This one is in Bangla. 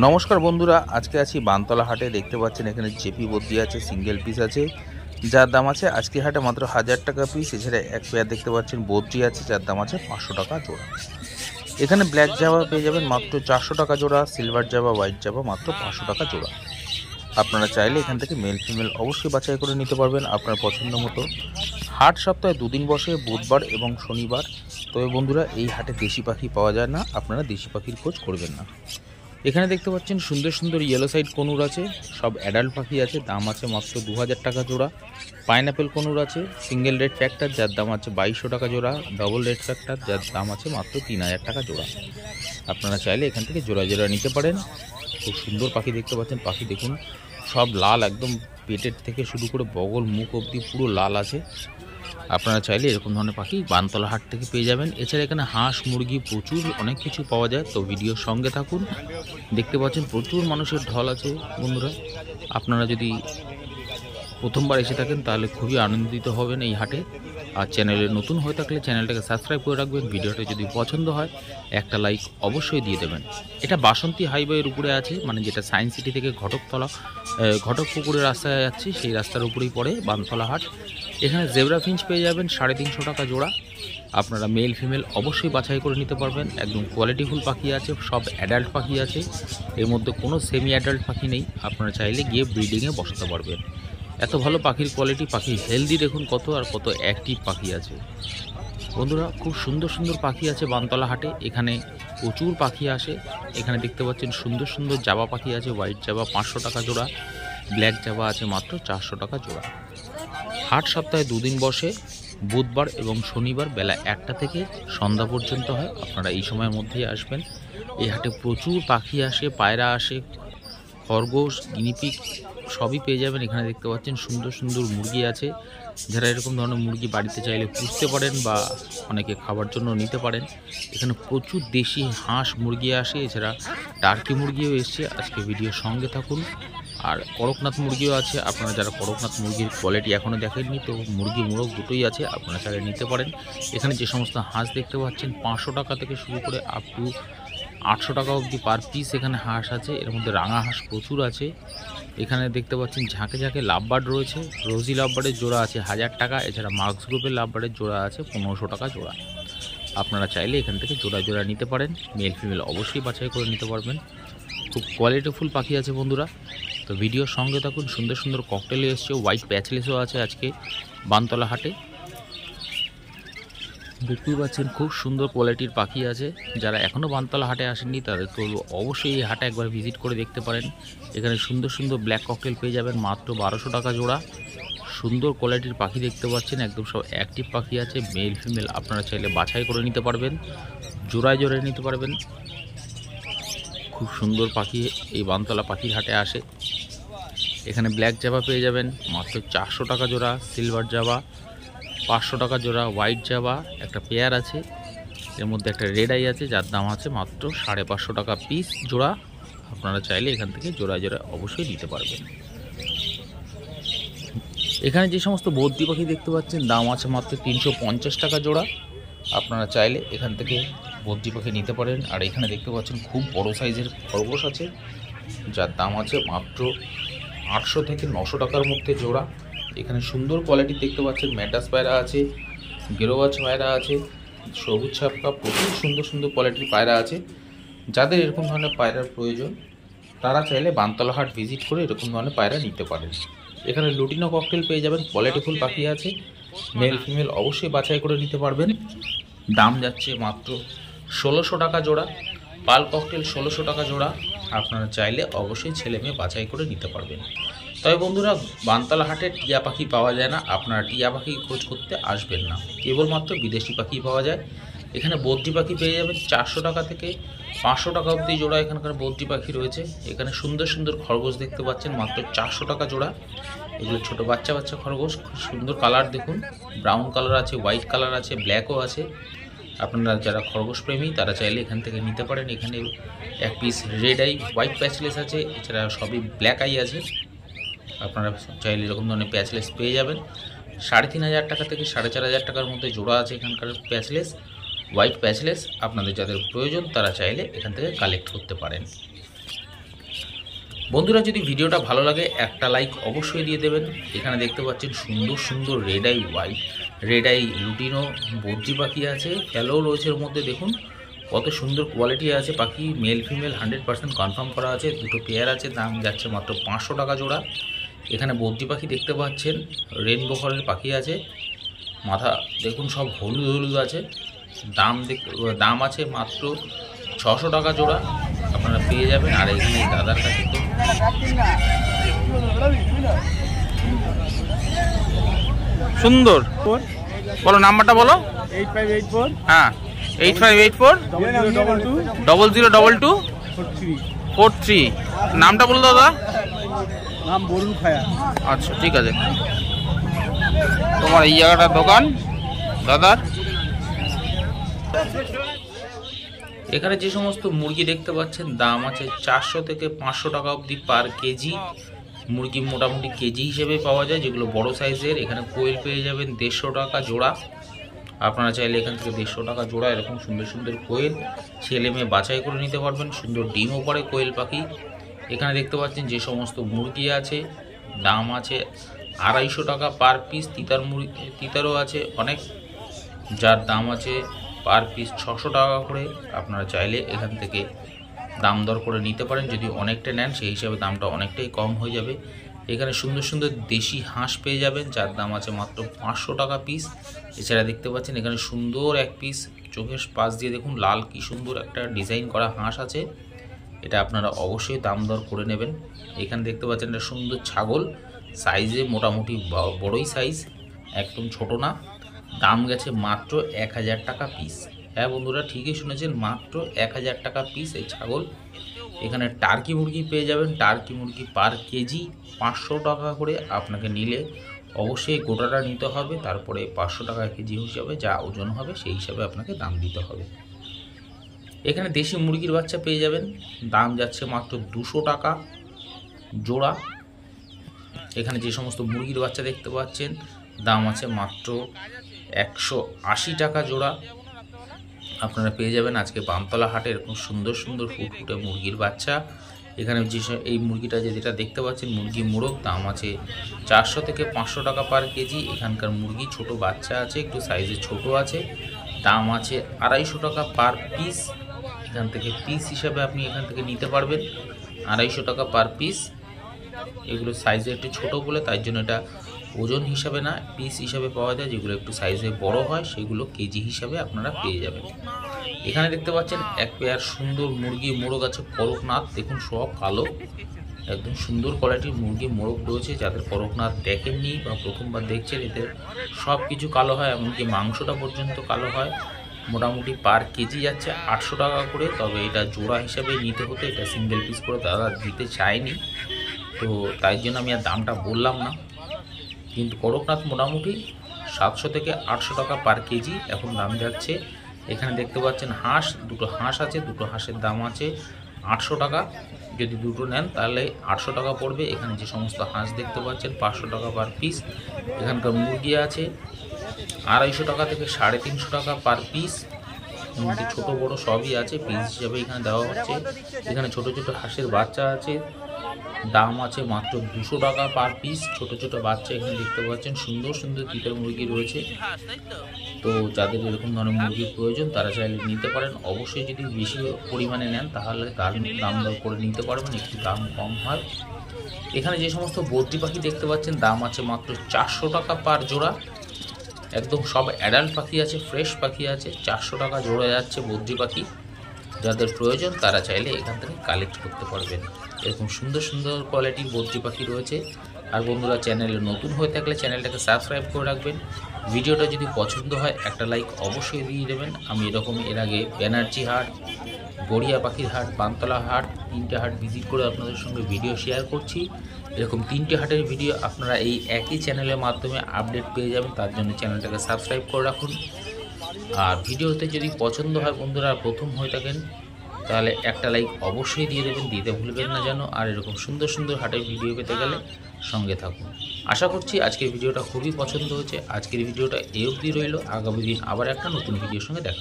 নমস্কার বন্ধুরা, আজকে আছি বানতলা হাটে। দেখতে পাচ্ছেন এখানে জেপি বদ্রি আছে, সিঙ্গেল পিস আছে, যার দাম আছে আজকে হাটে মাত্র 1000 টাকা পিস। এছাড়া এক পেয়ার দেখতে পাচ্ছেন বদ্রি আছে, যার দাম আছে 500 টাকা জোড়া। এখানে ব্ল্যাক জাভা পেয়ে যাবেন মাত্র 400 টাকা জোড়া, সিলভার জাভা, হোয়াইট জাভা মাত্র 500 টাকা জোড়া। আপনারা চাইলে এখান থেকে মেল ফিমেল অবশ্যই বাছাই করে নিতে পারবেন আপনার পছন্দ মতো। হাট সপ্তাহে দুদিন বসে, বুধবার এবং শনিবার। তবে বন্ধুরা, এই হাটে দেশি পাখি পাওয়া যায় না, আপনারা দেশি পাখির খোঁজ করবেন না। এখানে দেখতে পাচ্ছেন সুন্দর সুন্দর ইয়েলো সাইড কনুর আছে, সব অ্যাডাল্ট পাখি আছে, দাম আছে মাত্র 2000 টাকা জোড়া। পাইনাপেল কনুর আছে, সিঙ্গেল রেড ফ্যাক্টর, যার দাম আছে 2200 টাকা জোড়া। ডবল রেড ফ্যাক্টর, যার দাম আছে মাত্র 3000 টাকা জোড়া। আপনারা চাইলে এখান থেকে জোড়া জোড়া নিতে পারেন। খুব সুন্দর পাখি দেখতে পাচ্ছেন, পাখি দেখুন সব লাল, একদম পেটের থেকে শুরু করে বগল মুখ অবধি পুরো লাল আছে। আপনারা চাইলে এরকম ধরনের পাখি বানতলা হাট থেকে পেয়ে যাবেন। এছাড়া এখানে হাঁস মুরগি প্রচুর অনেক কিছু পাওয়া যায়, তো ভিডিওর সঙ্গে থাকুন। দেখতে পাচ্ছেন প্রচুর মানুষের ঢল আছে বন্ধুরা। আপনারা যদি প্রথমবার এসে থাকেন তাহলে খুবই আনন্দিত হবেন এই হাটে। আর চ্যানেলে নতুন হয়ে থাকলে চ্যানেলটাকে সাবস্ক্রাইব করে রাখবেন। ভিডিওটা যদি পছন্দ হয় একটা লাইক অবশ্যই দিয়ে দেবেন। এটা বাসন্তী হাইওয়ের উপরে আছে, মানে যেটা সায়েন্স সিটি থেকে ঘটকপুকুরের রাস্তায় যাচ্ছে, সেই রাস্তার উপরেই পড়ে বানতলা হাট। এখানে জেব্রা ফিঞ্চ পেয়ে যাবেন 350 টাকা জোড়া। আপনারা মেল ফিমেল অবশ্যই বাছাই করে নিতে পারবেন। একদম কোয়ালিটিফুল পাখি আছে, সব অ্যাডাল্ট পাখি আছে, এর মধ্যে কোনো সেমি অ্যাডাল্ট পাখি নেই। আপনারা চাইলে গিয়ে ব্রিডিংয়ে বসাতে পারবেন। এত ভালো পাখির কোয়ালিটি, পাখির হেলদি দেখুন কত, আর কত অ্যাক্টিভ পাখি আছে বন্ধুরা। খুব সুন্দর সুন্দর পাখি আছে বানতলা হাটে, এখানে প্রচুর পাখি আসে। এখানে দেখতে পাচ্ছেন সুন্দর সুন্দর জাবা পাখি আছে, হোয়াইট জাবা 500 টাকা জোড়া, ব্ল্যাক জাবা আছে মাত্র 400 টাকা জোড়া। হাট সপ্তাহে দুদিন বসে, বুধবার এবং শনিবার বেলা 1টা থেকে সন্ধ্যা পর্যন্ত হয়। আপনারা এই সময়ের মধ্যেই আসবেন। এই হাটে প্রচুর পাখি আসে, পায়রা আসে, খরগোশ, গিনিপিগ সবই পেয়ে যাবেন। এখানে দেখতে পাচ্ছেন সুন্দর সুন্দর মুরগি আছে, যারা এরকম ধরনের মুরগি বাড়িতে চাইলে পুষতে পারেন বা অনেকে খাবার জন্য নিতে পারেন। এখানে প্রচুর দেশি হাঁস মুরগি আসে, এছাড়া টার্কি মুরগিও এসছে। আজকে ভিডিওর সঙ্গে থাকুন। আর করকনাথ মুরগিও আছে, আপনারা যারা করকনাথ মুরগির কোয়ালিটি এখনও দেখেননি, তো মুরগি মোরগ দুটোই আছে, আপনারা চাইলে নিতে পারেন। এখানে যে সমস্ত হাঁস দেখতে পাচ্ছেন 500 টাকা থেকে শুরু করে আপ টু 800 টাকা অবধি পার পিস এখানে হাঁস আছে। এর মধ্যে রাঙা হাঁস প্রচুর আছে। এখানে দেখতে পাচ্ছেন ঝাঁকে ঝাঁকে লাভবার্ড রয়েছে, রোজি লাভবার্ডের জোড়া আছে 1000 টাকা। এছাড়া মার্কস গ্রুপের লাভবার্ডের জোড়া আছে 1500 টাকা জোড়া। আপনারা চাইলে এখান থেকে জোড়া জোড়া নিতে পারেন। মেল ফিমেল অবশ্যই বাছাই করে নিতে পারবেন। খুব কোয়ালিটিফুল পাখি আছে বন্ধুরা, তো ভিডিওর সঙ্গে থাকুন। সুন্দর সুন্দর ককটেলও এসছে, হোয়াইট প্যাচলেসও আছে আজকে বানতলা হাটে। দেখতেই পাচ্ছেন খুব সুন্দর কোয়ালিটির পাখি আছে। যারা এখনও বানতলা হাটে আসেননি তাদের তো অবশ্যই এই হাটে একবার ভিজিট করে দেখতে পারেন। এখানে সুন্দর সুন্দর ব্ল্যাক ককটেল পেয়ে যাবেন মাত্র 1200 টাকা জোড়া। সুন্দর কোয়ালিটির পাখি দেখতে পাচ্ছেন, একদম সব অ্যাক্টিভ পাখি আছে। মেল ফিমেল আপনারা চাইলে বাছাই করে নিতে পারবেন, জোড়ায় জোড়ায় নিতে পারবেন। খুব সুন্দর পাখি এই বানতলা পাখির হাটে আসে। এখানে ব্ল্যাক জাভা পেয়ে যাবেন মাত্র 400 টাকা জোড়া, সিলভার জাভা 500 টাকা জোড়া, হোয়াইট জাভা একটা পেয়ার আছে, এর মধ্যে একটা রেড আই আছে, যার দাম আছে মাত্র 550 টাকা পিস জোড়া। আপনারা চাইলে এখান থেকে জোড়া জোড়া অবশ্যই নিতে পারবেন। এখানে যে সমস্ত বদ্রি পাখি দেখতে পাচ্ছেন দাম আছে মাত্র 350 টাকা জোড়া। আপনারা চাইলে এখান থেকে বদ্রি পাখি নিতে পারেন। আর এখানে দেখতে পাচ্ছেন খুব বড় সাইজের খরগোশ আছে, যার দাম আছে মাত্র 800 থেকে 900 টাকার মধ্যে জোড়া। এখানে সুন্দর কোয়ালিটি দেখতে পাচ্ছেন, ম্যাটাস পায়রা আছে, গেরোয়াচ পায়রা আছে, সবুজ ছাপকা, প্রচুর সুন্দর সুন্দর কোয়ালিটির পায়রা আছে। যাদের এরকম ধরনের পায়রার প্রয়োজন তারা চাইলে বানতলা হাট ভিজিট করে এরকম ধরনের পায়রা নিতে পারেন। এখানে লুটিনো ককটেল পেয়ে যাবেন, কোয়ালিটিফুল পাখি আছে, মেল ফিমেল অবশ্যই বাছাই করে নিতে পারবেন। দাম যাচ্ছে মাত্র 1600 টাকা জোড়া। পাল ককটেল 1600 টাকা জোড়া। আপনারা চাইলে অবশ্যই ছেলে মেয়ে বাছাই করে নিতে পারবেন। তবে বন্ধুরা, বানতলা হাটে টিয়া পাখি পাওয়া যায় না, আপনারা টিয়া পাখি খোঁজ করতে আসবেন না, কেবলমাত্র বিদেশি পাখি পাওয়া যায়। এখানে বদ্রি পাখি পেয়ে যাবেন 400 টাকা থেকে 500 টাকা অবধি জোড়া। এখানকার বদ্রি পাখি রয়েছে। এখানে সুন্দর সুন্দর খরগোশ দেখতে পাচ্ছেন মাত্র 400 টাকা জোড়া। এগুলো ছোট বাচ্চা বাচ্চা খরগোশ, খুব সুন্দর কালার দেখুন, ব্রাউন কালার আছে, হোয়াইট কালার আছে, ব্ল্যাকও আছে। আপনারা যারা খরগোশ প্রেমী তারা চাইলে এখান থেকে নিতে পারেন। এখানে এক piece red eye, white patchless আছে, এছাড়া সবই ব্ল্যাক আই আছে। আপনারা চাইলে এরকম ধরনের প্যাচলেস পেয়ে যাবেন। 3500 টাকা থেকে 4500 টাকার মধ্যে জোড়া আছে এখানকার প্যাচলেস, হোয়াইট প্যাচলেস। আপনাদের যাদের প্রয়োজন তারা চাইলে এখান থেকে কালেক্ট করতে পারেন। বন্ধুরা যদি ভিডিওটা ভালো লাগে একটা লাইক অবশ্যই দিয়ে দেবেন। এখানে দেখতে পাচ্ছেন সুন্দর সুন্দর red eye white, red eye lutino বদ্রি পাখি আছে, ফেলো রয়েছে এর মধ্যে। দেখুন কত সুন্দর কোয়ালিটি আছে পাখি, মেল ফিমেল 100% কনফার্ম করা আছে। দুটো পেয়ার আছে, দাম যাচ্ছে মাত্র 500 টাকা জোড়া। এখানে বদ্রি পাখি দেখতে পাচ্ছেন, রেনবো কালারের পাখি আছে, মাথা দেখুন সব হলুদ হলুদ আছে। দাম আছে মাত্র 600 টাকা জোড়া, আপনারা পেয়ে যাবেন। আর এখানে দাদার কাছে তো সুন্দর, বলো নাম্বারটা বলো। 8584 হ্যাঁ 8584 0022 43। নামটা বলো দাদা। নাম বরুণ খায়া। আচ্ছা ঠিক আছে, তোমার এই জায়গাটার দোকান দাদার। এখানে যে সমস্ত মুরগি দেখতে পাচ্ছেন দাম আছে 400 থেকে 500 টাকা অবধি পার কেজি। মুরগি মোটামুটি কেজি হিসেবে পাওয়া যায়, যেগুলো বড় সাইজের। এখানে কোয়েল পেয়ে যাবেন 150 টাকা জোড়া। আপনারা চাইলে এখান থেকে 150 টাকা জোড়া এরকম সুন্দর সুন্দর কোয়েল ছেলে মেয়ে বাছাই করে নিতে পারবেন। সুন্দর ডিমও পড়ে কোয়েল পাখি। এখানে দেখতে পাচ্ছেন যে সমস্ত মুরগি আছে, দাম আছে 250 টাকা পার পিস। তিতারও আছে অনেক, যার দাম আছে পার পিস 600 টাকা করে। আপনারা চাইলে এখান থেকে দাম দর করে নিতে পারেন। যদি অনেকটা নেন সেই হিসাবে দামটা অনেকটাই কম হয়ে যাবে। এখানে সুন্দর সুন্দর দেশি হাঁস পেয়ে যাবেন, যার দাম আছে মাত্র 500 টাকা পিস। এছাড়া দেখতে পাচ্ছেন এখানে সুন্দর এক পিস চোখের পাশ দিয়ে দেখুন লাল কি সুন্দর একটা ডিজাইন করা হাঁস আছে, এটা আপনারা অবশ্যই দাম দর করে নেবেন। এখানে দেখতে পাচ্ছেন একটা সুন্দর ছাগল, সাইজে মোটামুটি বড়ই সাইজ, একদম ছোট না। দাম গেছে মাত্র 1000 টাকা পিস। হ্যাঁ বন্ধুরা ঠিকই শুনেছেন, মাত্র 1000 টাকা পিস এই ছাগল। এখানে টার্কি মুরগি পেয়ে যাবেন, টার্কি মুরগি পার কেজি 500 টাকা করে। আপনাকে নিলে অবশ্যই গোটাটা নিতে হবে, তারপরে 500 টাকা কেজি হিসাবে যা ওজন হবে সেই হিসাবে আপনাকে দাম দিতে হবে। এখানে দেশি মুরগির বাচ্চা পেয়ে যাবেন, দাম যাচ্ছে মাত্র 200 টাকা জোড়া। এখানে যে সমস্ত মুরগির বাচ্চা দেখতে পাচ্ছেন দাম আছে মাত্র 180 টাকা জোড়া। আপনারা পেয়ে যাবেন আজকে বামতলা হাটে এরকম সুন্দর সুন্দর ফুটফুটে মুরগির বাচ্চা। এখানে এই মুরগিটা যেটা দেখতে পাচ্ছেন মুরগি মোরগ, দাম আছে 400 থেকে 500 টাকা পার কেজি। এখানকার মুরগি ছোট বাচ্চা আছে, একটু সাইজে ছোট আছে, দাম আছে 250 টাকা পার পিস। এখান থেকে পিস হিসাবে আপনি এখান থেকে নিতে পারবেন, 250 টাকা পার পিস। এগুলো সাইজে একটু ছোট বলে তাই জন্য এটা ওজন হিসাবে না, পিস হিসাবে পাওয়া যায়। যেগুলো একটু সাইজে বড় হয় সেগুলো কেজি হিসাবে আপনারা পেয়ে যাবেন। এখানে দেখতে পাচ্ছেন এক পেয়ার সুন্দর মুরগি মোরগ আছে, করকনাথ। দেখুন সব কালো, একদম সুন্দর কোয়ালিটির মুরগি মোরগ রয়েছে। যাদের করকনাথ দেখেননি বা প্রথমবার দেখছেন, এদের সব কিছু কালো হয়, এমনকি মাংসটা পর্যন্ত কালো হয়। মোটামুটি পার কেজি যাচ্ছে 800 টাকা করে। তবে এটা জোড়া হিসাবে নিতে হতো, এটা সিঙ্গেল পিস করে দাদা দিতে চায়নি, তো তাই জন্য আমি আর দামটা বললাম না। কিন্তু করকনাথ মোটামুটি 700 থেকে 800 টাকা পার কেজি এখন দাম যাচ্ছে। এখানে দেখতে পাচ্ছেন হাঁস, দুটো হাঁস আছে, দুটো হাঁসের দাম আছে 800 টাকা। যদি দুটো নেন তাহলে 800 টাকা পড়বে। এখানে যে সমস্ত হাঁস দেখতে পাচ্ছেন 500 টাকা পার পিস। এখানকার মুরগি আছে 250 টাকা থেকে 350 টাকা পার পিস। মুরগি ছোটো বড়ো সবই আছে, পিস হিসাবে এখানে দেওয়া হচ্ছে। এখানে ছোট ছোট হাঁসের বাচ্চা আছে, দাম আছে মাত্র 200 টাকা পার পিস। ছোট ছোট বাচ্চা এখানে দেখতে পাচ্ছেন, সুন্দর সুন্দর তিতার মুরগি রয়েছে। তো যাদের এরকম ধরনের মুরগির প্রয়োজন তারা চাইলে নিতে পারেন। অবশ্যই যদি বেশি পরিমাণে নেন তাহলে দাম দর করে নিতে পারবেন, একটু দাম কম হয়। এখানে যে সমস্ত বদ্রি পাখি দেখতে পাচ্ছেন দাম আছে মাত্র 400 টাকা পার জোড়া। একদম সব অ্যাডাল্ট পাখি আছে, ফ্রেশ পাখি আছে, 400 টাকা জোড়া যাচ্ছে বদ্রি পাখি। যাদের প্রয়োজন তারা চাইলে এখান থেকে কালেক্ট করতে পারবেন। এরকম সুন্দর সুন্দর কোয়ালিটির বদ্রি পাখি রয়েছে। আর বন্ধুরা চ্যানেলে নতুন হয়ে থাকলে চ্যানেলটাকে সাবস্ক্রাইব করে রাখবেন। ভিডিওটা যদি পছন্দ হয় একটা লাইক অবশ্যই দিয়ে দেবেন। আমি এরকম এর আগে ব্যানার্জি হাট, গড়িয়া পাখির হাট, বানতলা হাট, 3টে হাট ভিজিট করে আপনাদের সঙ্গে ভিডিও শেয়ার করছি। এরকম 3টে হাটের ভিডিও আপনারা এই একই চ্যানেলের মাধ্যমে আপডেট পেয়ে যাবেন, তার জন্য চ্যানেলটাকে সাবস্ক্রাইব করে রাখুন। আর ভিডিওতে যদি পছন্দ হয় বন্ধুরা, প্রথম হয়ে থাকেন তাহলে একটা লাইক অবশ্যই দিয়ে দেবেন, দিতে ভুলবেন না যেন। আর এরকম সুন্দর সুন্দর হাটের ভিডিও পেতে গেলে সঙ্গে থাকুন। আশা করছি আজকের ভিডিওটা খুবই পছন্দ হয়েছে। আজকের ভিডিওটা এই অবধি রইল, আগামী দিন আবার একটা নতুন ভিডিওর সঙ্গে দেখা।